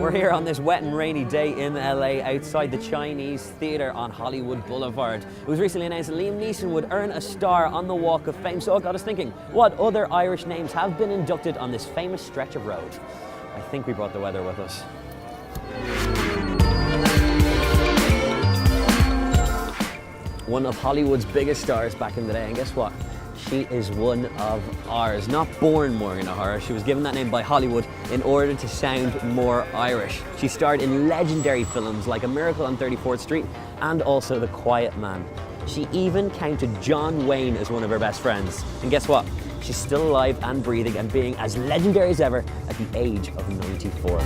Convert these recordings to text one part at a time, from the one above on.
We're here on this wet and rainy day in LA outside the Chinese Theatre on Hollywood Boulevard. It was recently announced that Liam Neeson would earn a star on the Walk of Fame, so it got us thinking, what other Irish names have been inducted on this famous stretch of road? I think we brought the weather with us. One of Hollywood's biggest stars back in the day, and guess what? She is one of ours. Not born Maureen O'Hara, she was given that name by Hollywood in order to sound more Irish. She starred in legendary films like A Miracle on 34th Street and also The Quiet Man. She even counted John Wayne as one of her best friends. And guess what? She's still alive and breathing and being as legendary as ever at the age of 94.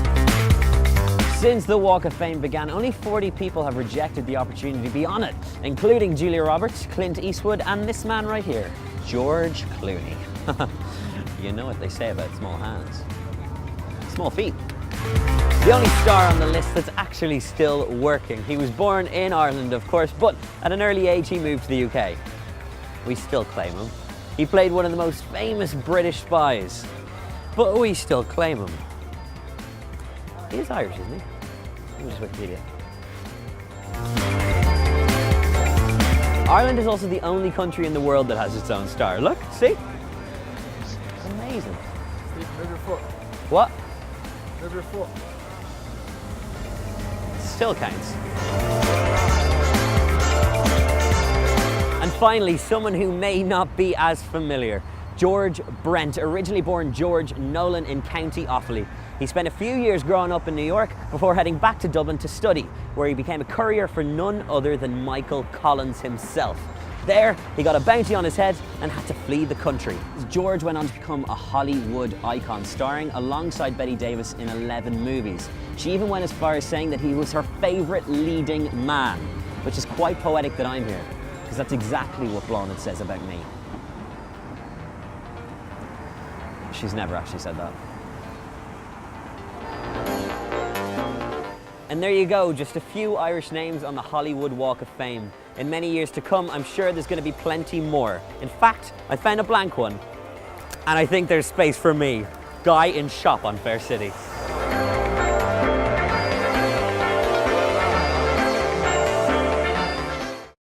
Since the Walk of Fame began, only 40 people have rejected the opportunity to be on it, including Julia Roberts, Clint Eastwood, and this man right here, George Clooney. You know what they say about small hands. Small feet. The only star on the list that's actually still working. He was born in Ireland, of course, but at an early age he moved to the UK. We still claim him. He played one of the most famous British spies, but we still claim him. He is Irish, isn't he? Here's Wikipedia. Ireland is also the only country in the world that has its own star. Look, see? It's amazing. Move your foot. What? Move your foot. Still counts. And finally, someone who may not be as familiar. George Brent, originally born George Nolan in County Offaly. He spent a few years growing up in New York before heading back to Dublin to study, where he became a courier for none other than Michael Collins himself. There, he got a bounty on his head and had to flee the country. George went on to become a Hollywood icon, starring alongside Bette Davis in 11 movies. She even went as far as saying that he was her favourite leading man, which is quite poetic that I'm here, because that's exactly what Blonde says about me. She's never actually said that. And there you go, just a few Irish names on the Hollywood Walk of Fame. In many years to come, I'm sure there's going to be plenty more. In fact, I found a blank one, and I think there's space for me. Guy in Shop on Fair City.